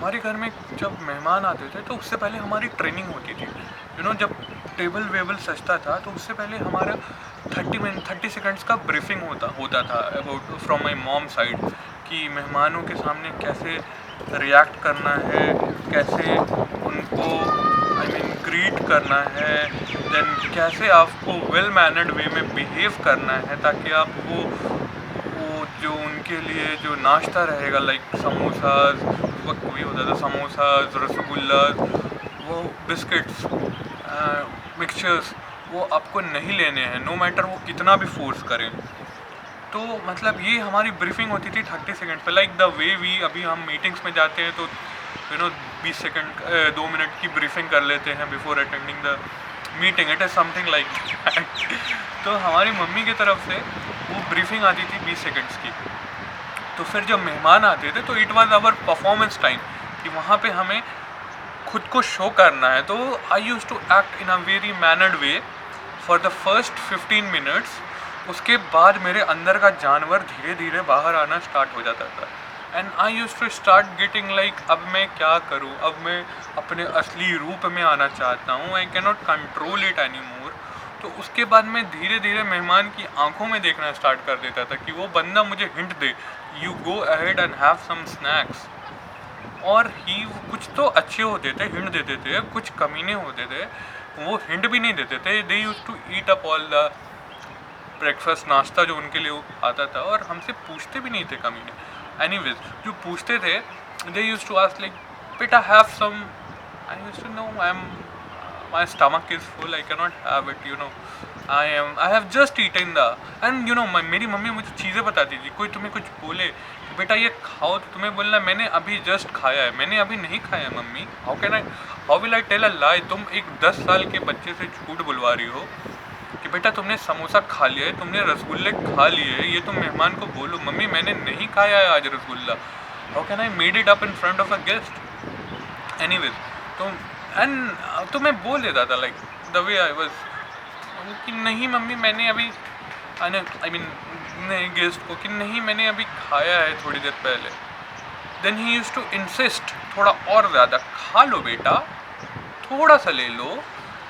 हमारे घर में जब मेहमान आते थे तो उससे पहले हमारी ट्रेनिंग होती थी। जब टेबल वेबल सजता था तो उससे पहले हमारा 30 सेकंड्स का ब्रीफिंग होता होता था about from my mom side, कि मेहमानों के सामने कैसे रिएक्ट करना है, कैसे उनको ग्रीट करना है, देन कैसे आपको वेल मैनर्ड वे में बिहेव करना है, ताकि आप वो जो उनके लिए जो नाश्ता रहेगा, लाइक समोसाज, उस वक्त वही होता था, समोसाज, रसगुल्ला, वो बिस्किट्स, मिक्सचर्स, वो आपको नहीं लेने हैं, नो मैटर वो कितना भी फोर्स करें। तो मतलब ये हमारी ब्रीफिंग होती थी 30 सेकंड पे, लाइक द वे वी अभी हम मीटिंग्स में जाते हैं तो 20 सेकंड 2 मिनट की ब्रीफिंग कर लेते हैं before attending the meeting. It is something like that. तो हमारी मम्मी की तरफ से वो ब्रीफिंग आती थी 20 सेकंड्स की। तो फिर जब मेहमान आते थे तो it was our performance time, कि वहाँ पे हमें खुद को शो करना है। तो I use to act in a very mannered way for the first 15 minutes. उसके बाद मेरे अंदर का जानवर धीरे धीरे बाहर आना स्टार्ट हो जाता था, and I use to start getting like, अब मैं क्या करूँ, अब मैं अपने असली रूप में आना चाहता हूँ, I can not control it any more. तो उसके बाद मैं धीरे धीरे मेहमान की आंखों में देखना स्टार्ट कर देता था कि वो बंदा मुझे हिंट दे, you go ahead and have some snacks. और ही कुछ तो अच्छे होते थे, हिंट देते थे, कुछ कमीने होते थे वो हिंट भी नहीं देते थे। They use to eat up all the breakfast, नाश्ता जो उनके लिए आता था, और हमसे पूछते भी नहीं थे कमीने। एनीवेज, जो पूछते थे they use to ask like, बेटा have some. I use to no, I am, my stomach is full, I cannot have it, I have just eaten the, and मेरी मम्मी मुझे चीज़ें बताती थी। कोई तुम्हें कुछ बोले कि बेटा ये खाओ, तो तुम्हें बोलना मैंने अभी जस्ट खाया है, मैंने अभी नहीं खाया mummy. How will I tell a lie? तुम एक 10 साल के बच्चे से झूठ बुलवा रही हो कि बेटा तुमने समोसा खा लिया है, तुमने रसगुल्ले खा लिए है, ये तुम मेहमान को बोलो मम्मी मैंने नहीं खाया है आज rasgulla. How can I made it up in front of a guest? Anyways, तो एंड तो मैं बोल देता था like the way I was, कि नहीं मम्मी मैंने अभी, आई मीन नहीं गेस्ट को, कि नहीं मैंने अभी खाया है थोड़ी देर पहले। Then he use to insist, थोड़ा और ज़्यादा खा लो बेटा, थोड़ा सा ले लो।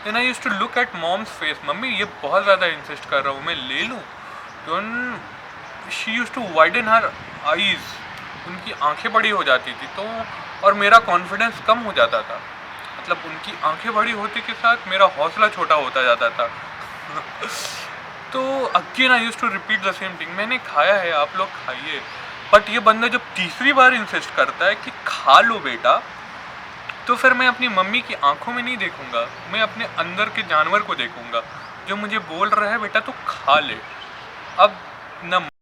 Then I use to look at mom's face, mummy ये बहुत ज़्यादा इंसिस्ट कर रहा हूँ, मैं ले लूँ? तो she used to widen her eyes, उनकी आंखें बड़ी हो जाती थी, तो और मेरा कॉन्फिडेंस कम हो जाता था। मतलब उनकी आंखें बड़ी होने के साथ मेरा हौसला छोटा होता जाता था। तो again I use to repeat the same thing, मैंने खाया है, आप लोग खाइए। बट ये बंदा जब तीसरी बार इंसिस्ट करता है कि खा लो बेटा, तो फिर मैं अपनी मम्मी की आंखों में नहीं देखूंगा, मैं अपने अंदर के जानवर को देखूंगा जो मुझे बोल रहा है बेटा तू खा ले। अब न